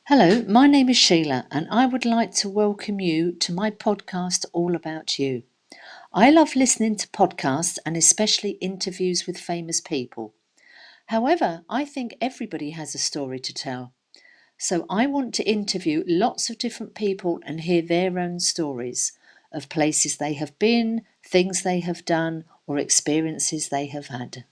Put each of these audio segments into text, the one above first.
Hello, my name is Sheila and I would like to welcome you to my podcast All About You. I love listening to podcasts and especially interviews with famous people. However, I think everybody has a story to tell. So I want to interview lots of different people and hear their own stories of places they have been, things they have done, or experiences they have had.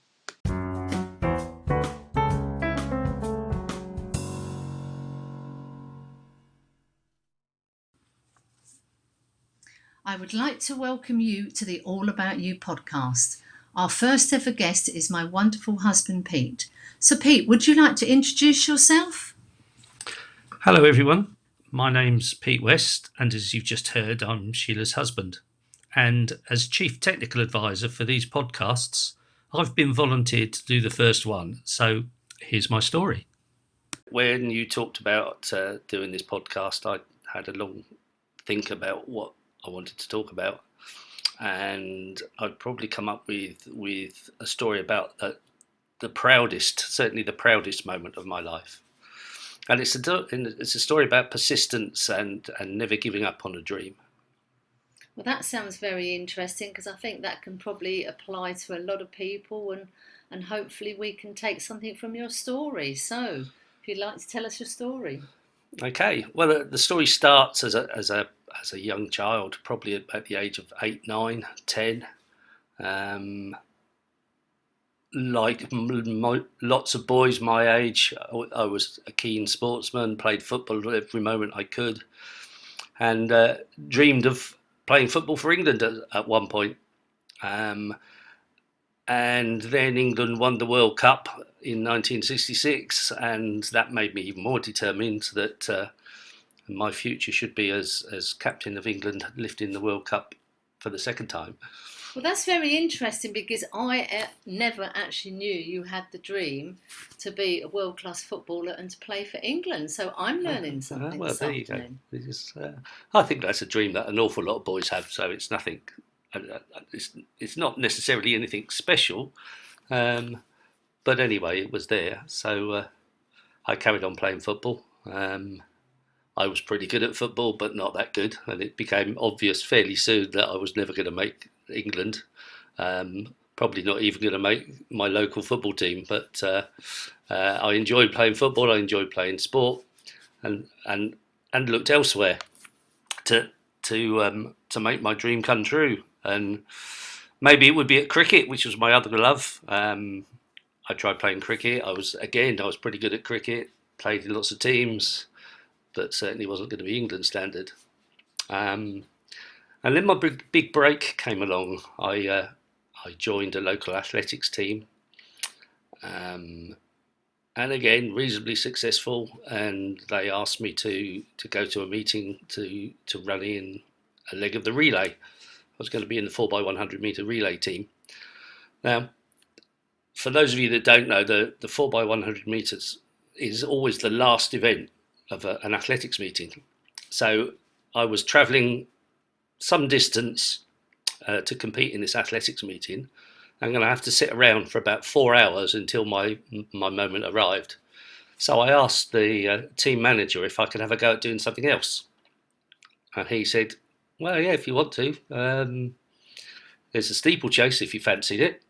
I would like to welcome you to the All About You podcast. Our first ever guest is my wonderful husband, Pete. So, Pete, would you like to introduce yourself? Hello, everyone. My name's Pete West, and as you've just heard, I'm Sheila's husband. And as Chief Technical Advisor for these podcasts, I've been volunteered to do the first one. So here's my story. When you talked about doing this podcast, I had a long think about what I wanted to talk about. And I'd probably come up with a story about certainly the proudest moment of my life. And it's a story about persistence and never giving up on a dream. Well, that sounds very interesting because I think that can probably apply to a lot of people and hopefully we can take something from your story. So, if you'd like to tell us your story. Okay. Well, the story starts as a young child, probably at the age of 8, 9, 10. Like lots of boys my age, I was a keen sportsman, played football every moment I could, and dreamed of playing football for England at one point. And then England won the World Cup in 1966, and that made me even more determined that my future should be as captain of England, lifting the World Cup for the second time. Well, that's very interesting because I never actually knew you had the dream to be a world-class footballer and to play for England. So I'm learning something Well, this there afternoon. you go. I think that's a dream that an awful lot of boys have. So it's nothing. It's not necessarily anything special, but anyway, it was there. So I carried on playing football. I was pretty good at football, but not that good, and it became obvious fairly soon that I was never going to make England. Probably not even going to make my local football team, but I enjoyed playing football. I enjoyed playing sport, and looked elsewhere to make my dream come true. And maybe it would be at cricket, which was my other love. I tried playing cricket. I was pretty good at cricket. Played in lots of teams, but certainly wasn't going to be England standard. And then my big break came along. I joined a local athletics team, and again reasonably successful. And they asked me to go to a meeting to run in a leg of the relay. I was going to be in the 4x100 metre relay team. Now, for those of you that don't know, the 4x100 metres is always the last event of an athletics meeting. So I was travelling some distance to compete in this athletics meeting. I'm going to have to sit around for about 4 hours until my moment arrived. So I asked the team manager if I could have a go at doing something else. And he said, well, yeah, if you want to. There's a steeplechase if you fancied it.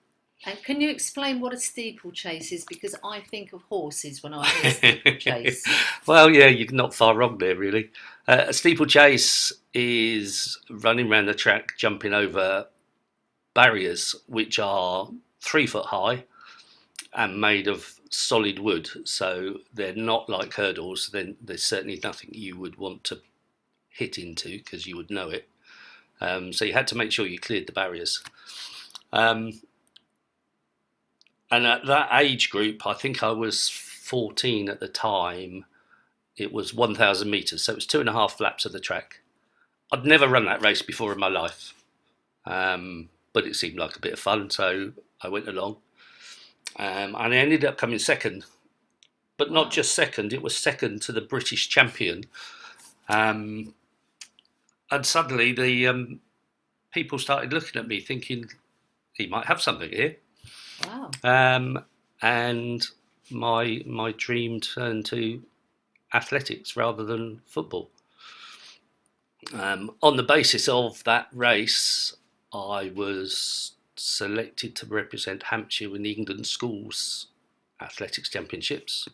And can you explain what a steeplechase is? Because I think of horses when I hear steeplechase. Well, yeah, you're not far wrong there, really. A steeplechase is running around the track, jumping over barriers which are 3 foot high and made of solid wood. So they're not like hurdles. Then there's certainly nothing you would want to hit into because you would know it. So you had to make sure you cleared the barriers. And at that age group, I think I was 14 at the time, it was 1,000 metres, so it was 2.5 laps of the track. I'd never run that race before in my life, but it seemed like a bit of fun, so I went along. And I ended up coming second, but not just second, it was second to the British champion. And suddenly the people started looking at me thinking, he might have something here. Wow. And my dream turned to athletics rather than football. On the basis of that race, I was selected to represent Hampshire in the England Schools Athletics Championships,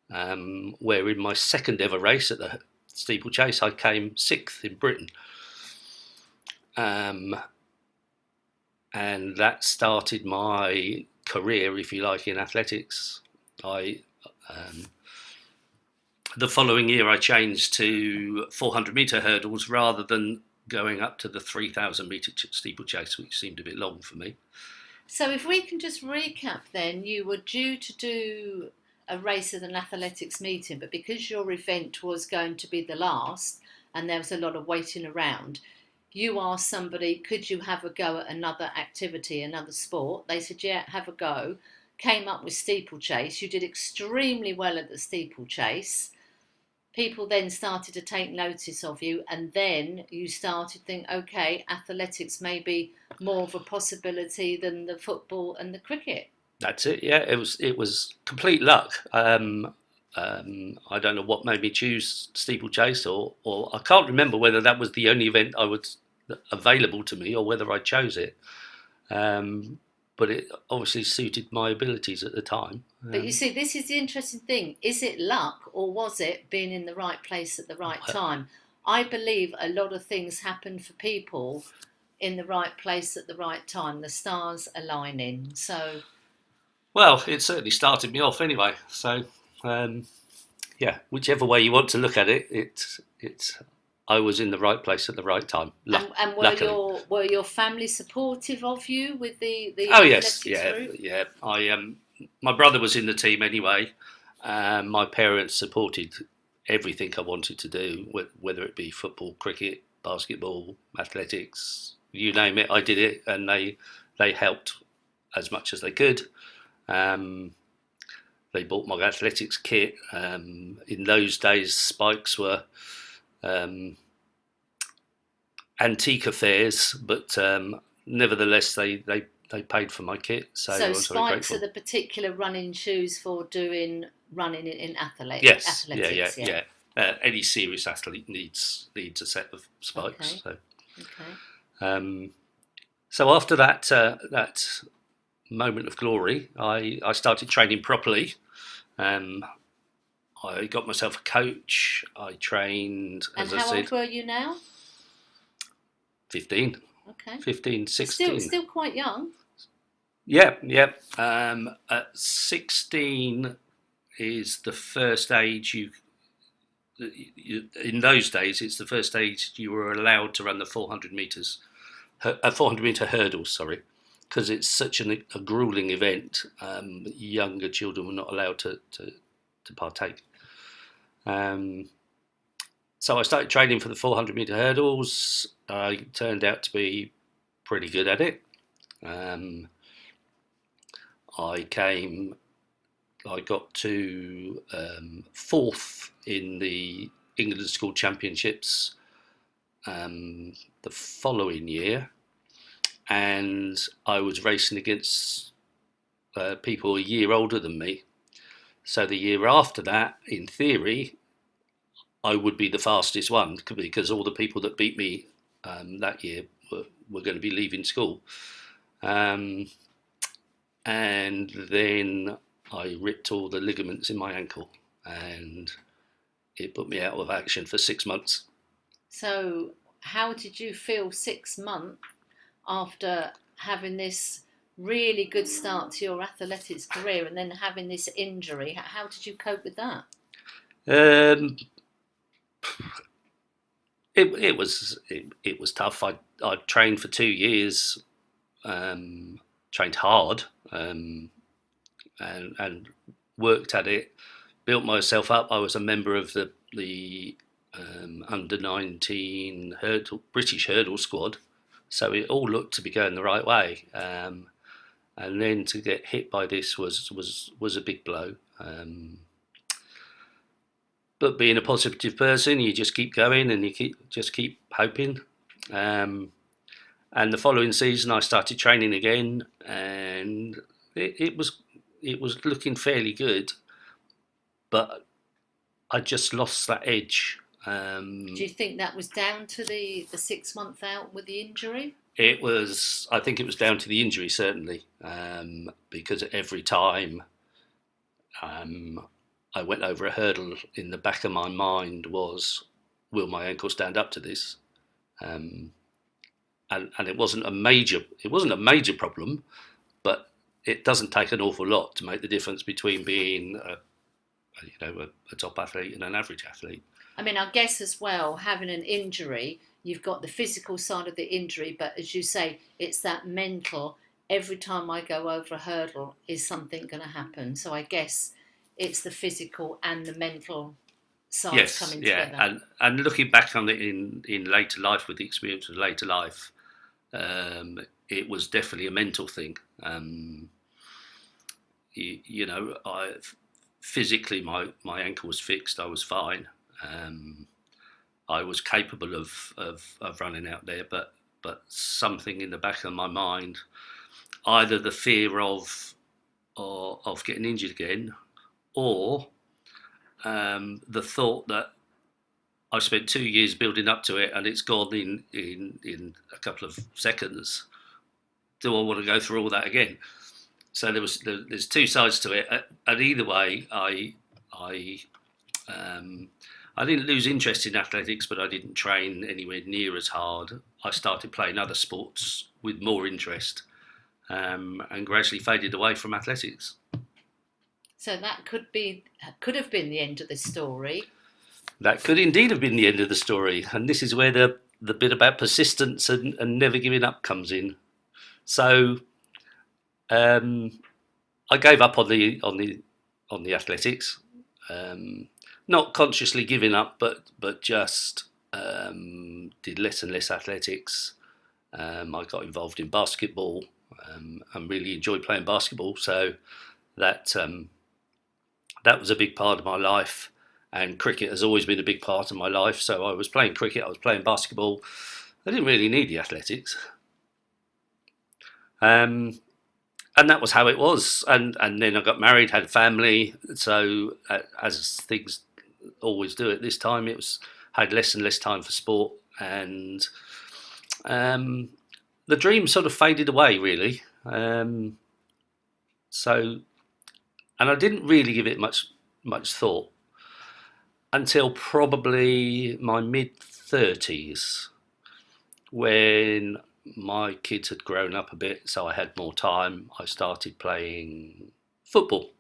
where in my second ever race at the Steeplechase, I came 6th in Britain. And that started my career, if you like, in athletics. The following year, I changed to 400-metre hurdles rather than going up to the 3,000-metre steeplechase, which seemed a bit long for me. So if we can just recap then, you were due to do a race at an athletics meeting, but because your event was going to be the last and there was a lot of waiting around, you asked somebody, could you have a go at another activity, another sport? They said, yeah, have a go. Came up with steeplechase. You did extremely well at the steeplechase. People then started to take notice of you, and then you started to think, okay, athletics may be more of a possibility than the football and the cricket. That's it. Yeah, it was complete luck. I don't know what made me choose steeplechase, or I can't remember whether that was the only event I was available to me, or whether I chose it. But it obviously suited my abilities at the time. But you see, this is the interesting thing. Is it luck, or was it being in the right place at the right time? I believe a lot of things happen for people in the right place at the right time, the stars aligning. So, well, it certainly started me off anyway. So, yeah, whichever way you want to look at it, it's I was in the right place at the right time. and were your family supportive of you with the Oh athletics yes, route? yeah. My brother was in the team anyway. My parents supported everything I wanted to do, whether it be football, cricket, basketball, athletics, you name it. I did it, and they helped as much as they could. They bought my athletics kit. In those days, spikes were antique affairs, but nevertheless, they paid for my kit. So I was very spikes grateful. are the particular running shoes for doing running in Yes, athletics. yeah. Any serious athlete needs a set of spikes. Okay. So after that moment of glory, I started training properly. I got myself a coach. I trained, as I said. And how old were you now? 15. Okay. 15, 16. Still quite young. Yeah. At 16 is the first age you in those days, it's the first age you were allowed to run the 400 metres, 400-metre hurdles, sorry, because it's such a gruelling event. Younger children were not allowed to partake. So I started training for the 400-metre hurdles. I turned out to be pretty good at it. I got to 4th in the England School Championships the following year, and I was racing against people a year older than me. So the year after that, in theory, I would be the fastest one, because all the people that beat me that year were going to be leaving school. And then I ripped all the ligaments in my ankle, and it put me out of action for 6 months. So how did you feel 6 months after having this really good start to your athletics career and then having this injury? How did you cope with that? It was tough. I trained for 2 years, trained hard, and worked at it, built myself up. I was a member of the under 19 British hurdle squad, so it all looked to be going the right way. And then to get hit by this was a big blow. But being a positive person, you just keep going and you keep hoping. And the following season, I started training again, and it was looking fairly good. But I just lost that edge. Do you think that was down to the 6 month out with the injury? I think it was down to the injury, certainly, because every time I went over a hurdle, in the back of my mind was, will my ankle stand up to this? Um, and it wasn't a major problem, but it doesn't take an awful lot to make the difference between being a top athlete and an average athlete. I mean, I guess as well, having an injury, you've got the physical side of the injury, but as you say, it's that mental. Every time I go over a hurdle, is something going to happen? So I guess it's the physical and the mental sides Yes, coming yeah, together. and looking back on it in later life, with the experience of later life, it was definitely a mental thing. I physically, my ankle was fixed. I was fine. I was capable of running out there, but something in the back of my mind, either the fear of getting injured again, or the thought that I spent 2 years building up to it and it's gone in a couple of seconds. Do I want to go through all that again? So there's two sides to it, and either way, I um, I didn't lose interest in athletics, but I didn't train anywhere near as hard. I started playing other sports with more interest, and gradually faded away from athletics. So that could have been the end of the story. That could indeed have been the end of the story, and this is where the bit about persistence and never giving up comes in. So um, I gave up on the athletics, not consciously giving up, but just did less and less athletics. I got involved in basketball and really enjoyed playing basketball. So that that was a big part of my life. And cricket has always been a big part of my life. So I was playing cricket, I was playing basketball. I didn't really need the athletics. And that was how it was. And then I got married, had a family. So as things always do at this time, it was had less and less time for sport, and the dream sort of faded away, really. So, and I didn't really give it much thought until probably my mid-30s, when my kids had grown up a bit, so I had more time. I started playing football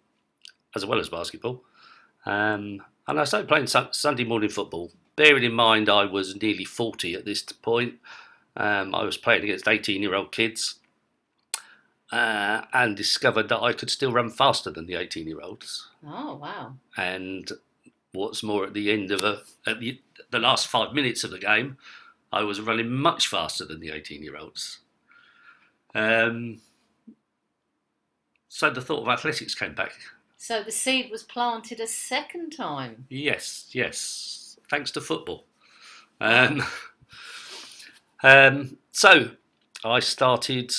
as well as basketball, and I started playing Sunday morning football. Bearing in mind I was nearly 40 at this point, I was playing against 18-year-old kids, and discovered that I could still run faster than the 18-year-olds. Oh, wow. And what's more, at the end of the last 5 minutes of the game, I was running much faster than the 18-year-olds. So the thought of athletics came back. So the seed was planted a second time. Yes, thanks to football. Wow. So I started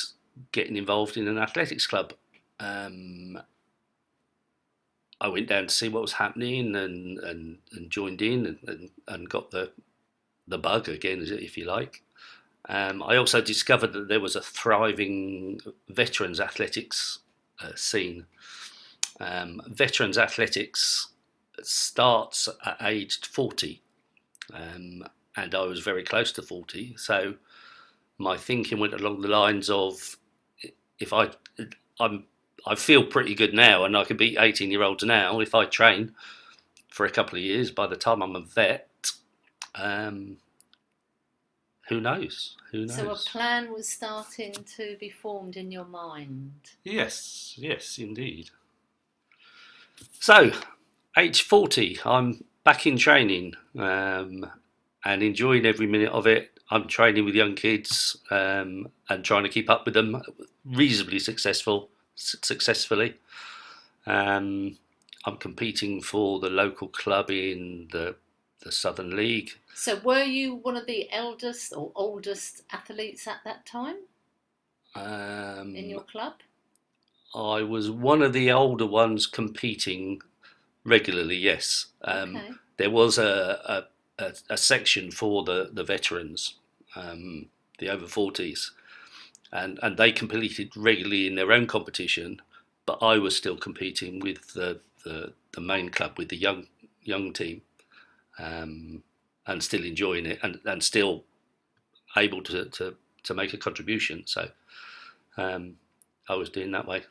getting involved in an athletics club. I went down to see what was happening and joined in and got the bug again, if you like. I also discovered that there was a thriving veterans athletics scene. Veterans athletics starts at age 40, and I was very close to 40. So my thinking went along the lines of, if I feel pretty good now, and I can beat 18-year-olds now if I train for a couple of years. By the time I'm a vet, who knows? Who knows? So a plan was starting to be formed in your mind. Yes, indeed. So, age 40, I'm back in training, and enjoying every minute of it. I'm training with young kids, and trying to keep up with them reasonably successfully. I'm competing for the local club in the Southern League. So were you one of the eldest or oldest athletes at that time in your club? I was one of the older ones competing Regularly, yes. Okay. There was a section for the veterans, the over 40s, and they competed regularly in their own competition, but I was still competing with the main club, with the young team, and still enjoying it, and still able to make a contribution. So I was doing that way.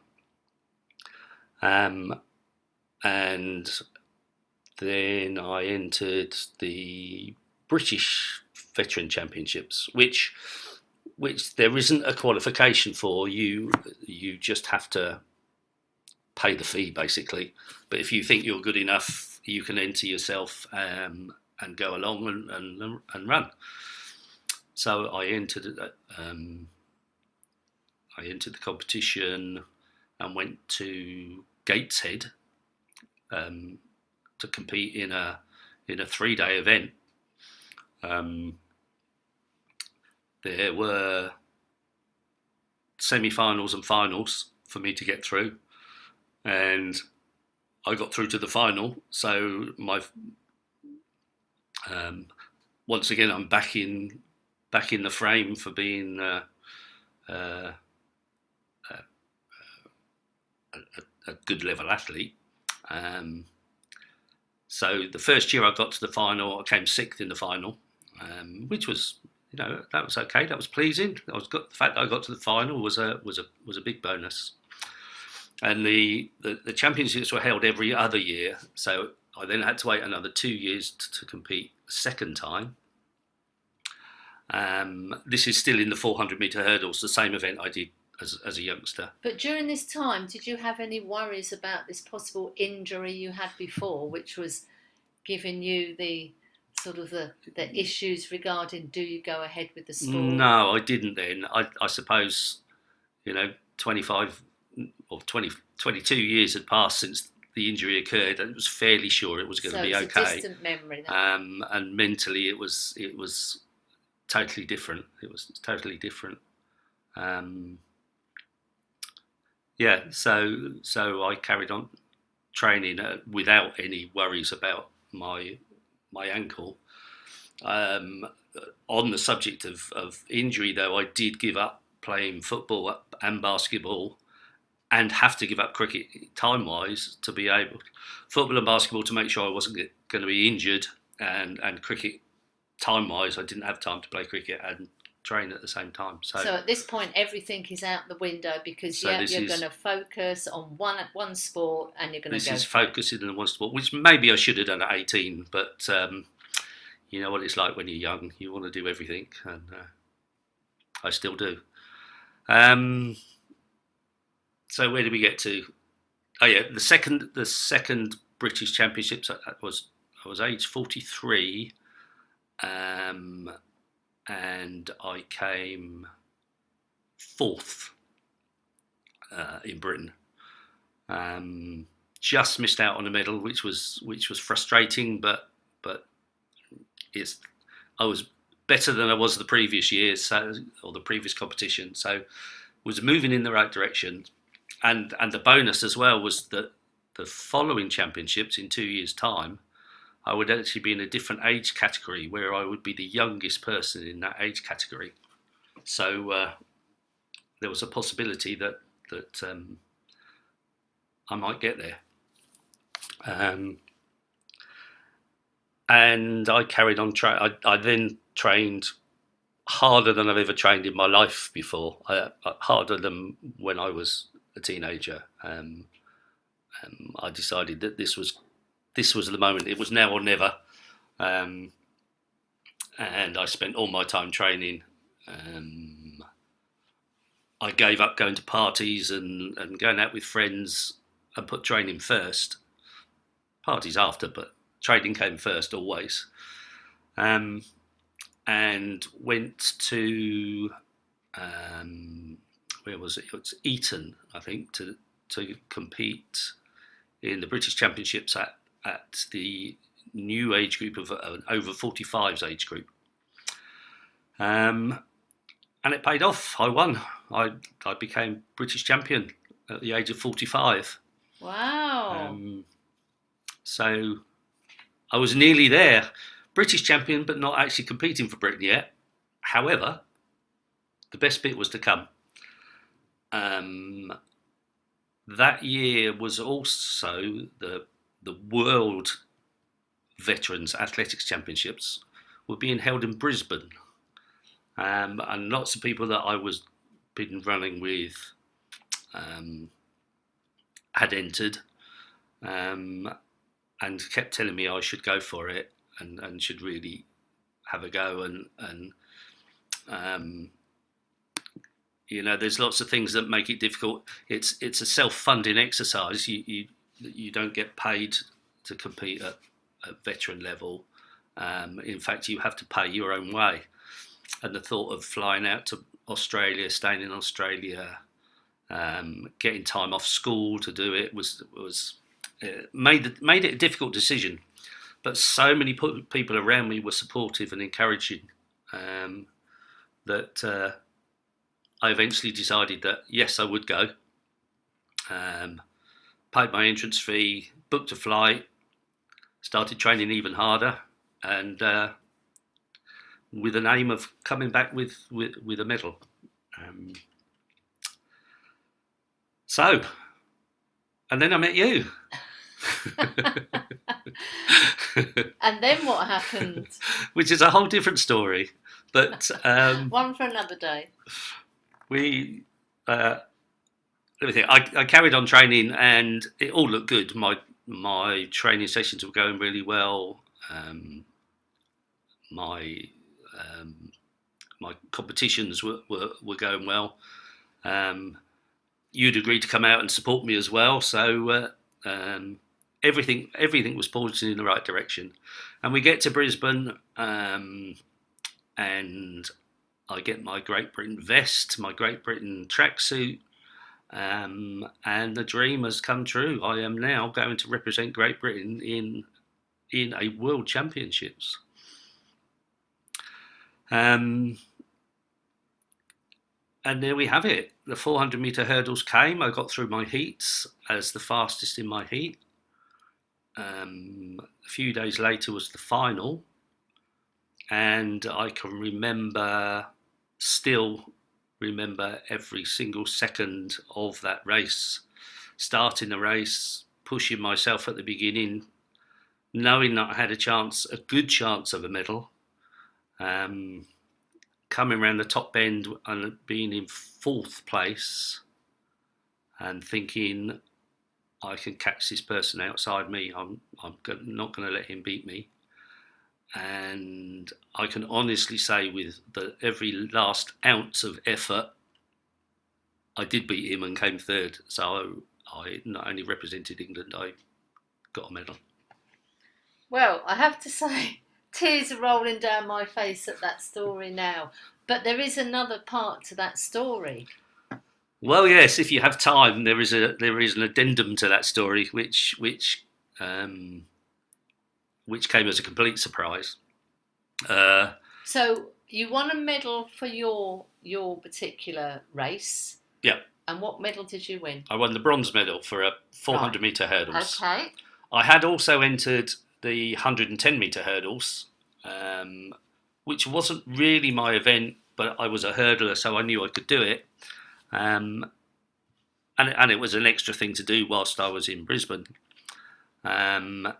And then I entered the British Veteran Championships, which there isn't a qualification for. You just have to pay the fee, basically. But if you think you're good enough, you can enter yourself and go along and run. So I entered the competition and went to Gateshead to compete in a 3-day event. There were semi-finals and finals for me to get through, and I got through to the final. So once again, I'm back in the frame for being a good level athlete. So the first year I got to the final, I came 6th in the final, which was, that was okay. That was pleasing. The fact that I got to the final was a big bonus. And the championships were held every other year, so I then had to wait another 2 years to compete a second time. This is still in the 400-metre hurdles, the same event I did as a youngster. But during this time, did you have any worries about this possible injury you had before, which was giving you the sort of the issues regarding do you go ahead with the sport? No, I didn't then. I suppose, 25 or 22 years had passed since the injury occurred, and it was fairly sure it was going to be okay. So it's a distant memory then. And mentally it was totally different. It was totally different. So I carried on training without any worries about my ankle. On the subject of injury, though, I did give up playing football and basketball, and have to give up cricket time-wise to be able, football and basketball to make sure I wasn't going to be injured, and cricket time-wise, I didn't have time to play cricket and train at the same time. So at this point, everything is out the window because you're going to focus on one sport, and you're going to go. This is focusing on one sport, which maybe I should have done at 18, but you know what it's like when you're young. You want to do everything, and I still do. So where did we get to? Oh yeah, the second British Championships. I was age 43, and I came 4th in Britain. Just missed out on a medal, which was frustrating, but I was better than I was the previous years, or the previous competition, so was moving in the right direction. And the bonus as well was that the following championships in 2 years' time, I would actually be in a different age category where I would be the youngest person in that age category. So there was a possibility that I might get there. And I carried on. I then trained harder than I've ever trained in my life before. Harder than when I was a teenager. I decided that this was the moment. It was now or never. And I spent all my time training. I gave up going to parties and going out with friends, and put training first. Parties after, but training came first always. And went to where was it? It's Eton, I think, to compete in the British Championships at the new age group of an over 45s age group. And it paid off. I won. I became British champion at the age of 45. Wow. So I was nearly there, British champion, but not actually competing for Britain yet. However, the best bit was to come. That year was also the World Veterans Athletics Championships were being held in Brisbane, and lots of people that I was been running with had entered, and kept telling me I should go for it and should really have a go. And there's lots of things that make it difficult. It's a self-funding exercise. You don't get paid to compete at veteran level. In fact, you have to pay your own way. And the thought of flying out to Australia, staying in Australia, getting time off school to do it was made it a difficult decision. But so many people around me were supportive and encouraging that I eventually decided that yes, I would go. Paid my entrance fee, booked a flight, started training even harder, and with an aim of coming back with a medal. And then I met you. And then what happened? Which is a whole different story, but one for another day. I carried on training, and it all looked good. My training sessions were going really well. My competitions were going well. You'd agreed to come out and support me as well, so everything was pointing in the right direction. And we get to Brisbane, and I get my Great Britain vest, my Great Britain tracksuit, and the dream has come true. I am now going to represent Great Britain in a World Championships. And there we have it. The 400-metre hurdles came. I got through my heats as the fastest in my heat. A few days later was the final. And I can still remember every single second of that race. Starting the race, pushing myself at the beginning, knowing that I had a good chance of a medal. Coming around the top bend and being in fourth place and thinking, I can catch this person outside me. I'm not going to let him beat me. And I can honestly say with every last ounce of effort, I did beat him and came third. So I not only represented England, I got a medal. Well, I have to say, tears are rolling down my face at that story now. But there is another part to that story. Well, yes, if you have time, there is an addendum to that story, which came as a complete surprise. So you won a medal for your particular race. Yeah. And what medal did you win? I won the bronze medal for a 400-metre hurdles. Okay. I had also entered the 110-metre hurdles, which wasn't really my event, but I was a hurdler, so I knew I could do it. And it was an extra thing to do whilst I was in Brisbane. And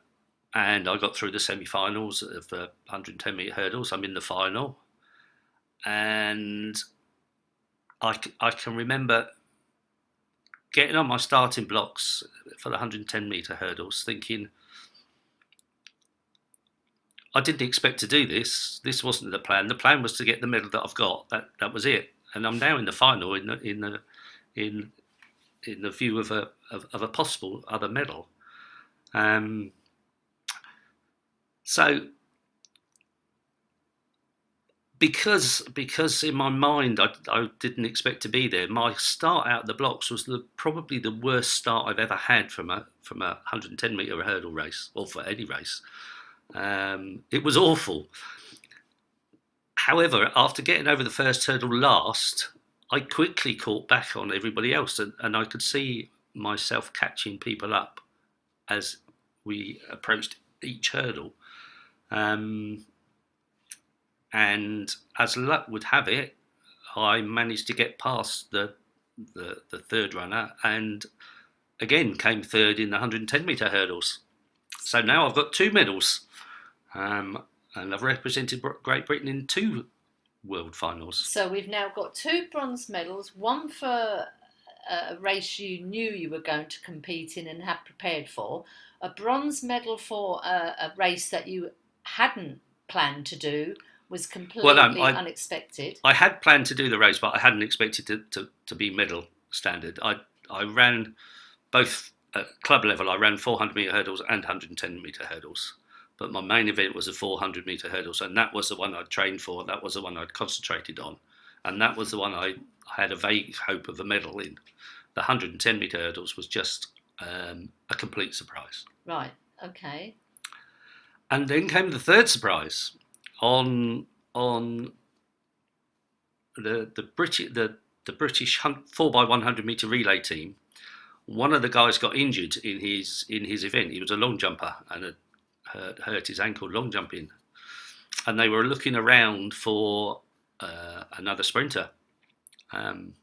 I got through the semi-finals of the 110-metre hurdles. I'm in the final. And I can remember getting on my starting blocks for the 110-metre hurdles, thinking, I didn't expect to do this. This wasn't the plan. The plan was to get the medal that I've got. That was it. And I'm now in the final in the view of a possible other medal. So because in my mind I didn't expect to be there, my start out the blocks was probably the worst start I've ever had from a 110-metre hurdle race, or for any race. It was awful. However, after getting over the first hurdle last, I quickly caught back on everybody else, and I could see myself catching people up as we approached each hurdle. And as luck would have it, I managed to get past the third runner and again came third in the 110 metre hurdles. So now I've got 2 medals, and I've represented Great Britain in 2 world finals. So we've now got 2 bronze medals, one for a race you knew you were going to compete in and had prepared for, a bronze medal for a race that you hadn't planned to do, was completely unexpected. I had planned to do the race, but I hadn't expected to be medal standard. I ran both at club level. I ran 400 metre hurdles and 110 metre hurdles. But my main event was a 400 metre hurdles, and that was the one I'd trained for. That was the one I'd concentrated on. And that was the one I had a vague hope of a medal in. The 110 metre hurdles was just a complete surprise. Right, okay. And then came the third surprise. On the British 4x100 metre relay team, one of the guys got injured in his event. He was a long jumper and had hurt his ankle long jumping, and they were looking around for another sprinter. And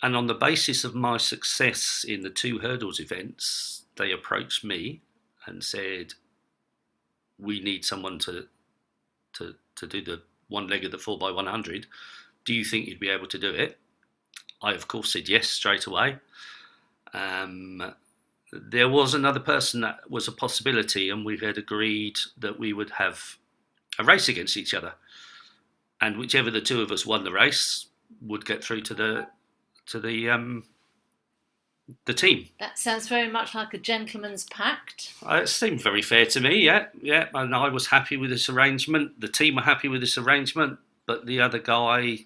on the basis of my success in the 2 hurdles events, they approached me and said, "We need someone to do the one leg of the 4x100. Do you think you'd be able to do it?" I, of course, said yes straight away. There was another person that was a possibility, and we had agreed that we would have a race against each other, and whichever the 2 of us won the race would get through to the team. That sounds very much like a gentleman's pact. It seemed very fair to me, yeah, and I was happy with this arrangement. The team were happy with this arrangement, but the other guy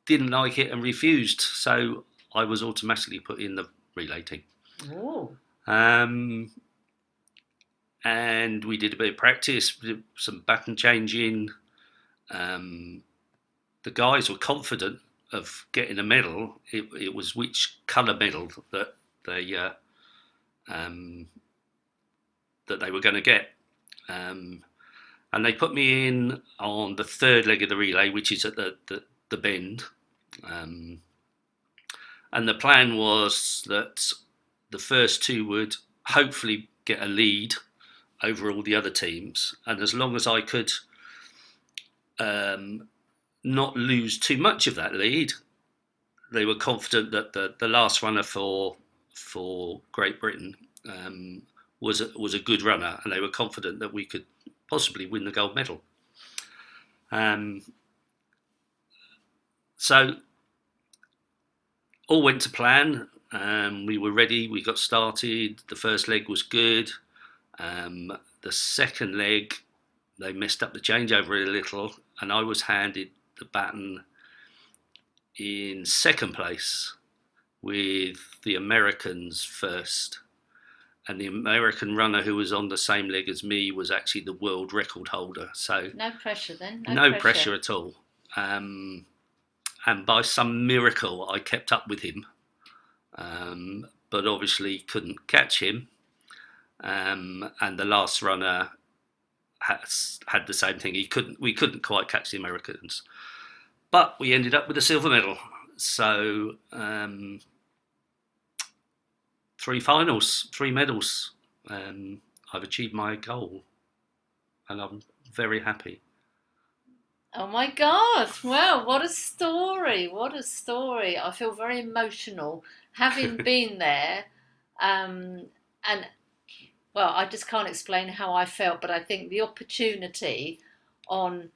didn't like it and refused, so I was automatically put in the relay team. Oh. And we did a bit of practice, some baton changing. The guys were confident of getting a medal. It was which colour medal that they were going to get. And they put me in on the 3rd leg of the relay, which is at the bend. And the plan was that the first 2 would hopefully get a lead over all the other teams. And as long as I could not lose too much of that lead, they were confident that the last runner for Great Britain was a good runner, and they were confident that we could possibly win the gold medal. So all went to plan. We were ready. We got started. The first leg was good. The second leg, they messed up the changeover a little, and I was handed the baton in 2nd place with the Americans first. And the American runner who was on the same leg as me was actually the world record holder. So no pressure then. No pressure at all. And by some miracle, I kept up with him. But obviously couldn't catch him. And the last runner had the same thing. We couldn't quite catch the Americans, but we ended up with a silver medal. So 3 finals, 3 medals. I've achieved my goal, and I'm very happy. Oh my God! Well, what a story! What a story! I feel very emotional having been there, and well, I just can't explain how I felt, but I think the opportunity on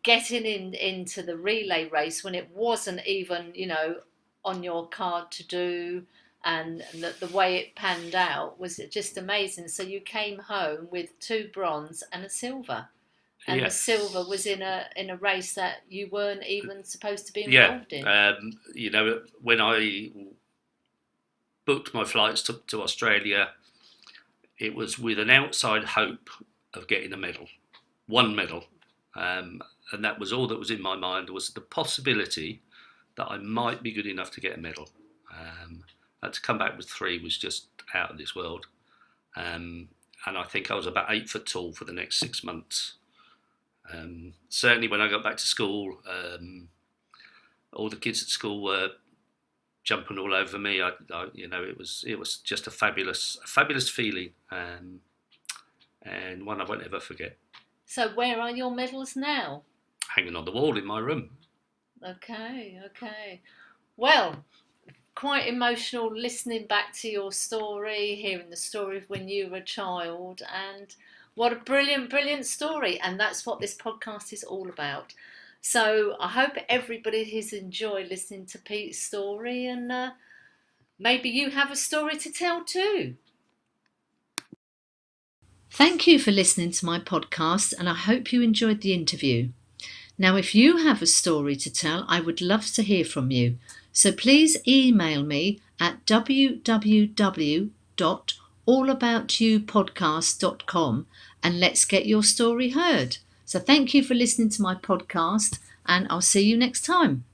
getting into the relay race when it wasn't even, on your card to do, and the way it panned out was just amazing. So you came home with 2 bronze and a silver. And yes. The silver was in a race that you weren't even supposed to be involved in. When I booked my flights to Australia, it was with an outside hope of getting a medal, 1 medal. And that was all that was in my mind, was the possibility that I might be good enough to get a medal. To come back with 3 was just out of this world. and I think I was about 8 foot tall for the next 6 months. Certainly, when I got back to school, all the kids at school were jumping all over me. It was just a fabulous feeling, and one I won't ever forget. So where are your medals now? Hanging on the wall in my room. Okay. Well, quite emotional listening back to your story, hearing the story of when you were a child, and what a brilliant story. And that's what this podcast is all about. So I hope everybody has enjoyed listening to Pete's story, and maybe you have a story to tell too. Thank you for listening to my podcast, and I hope you enjoyed the interview. Now, if you have a story to tell, I would love to hear from you. So please email me at www.allaboutyoupodcast.com and let's get your story heard. So thank you for listening to my podcast, and I'll see you next time.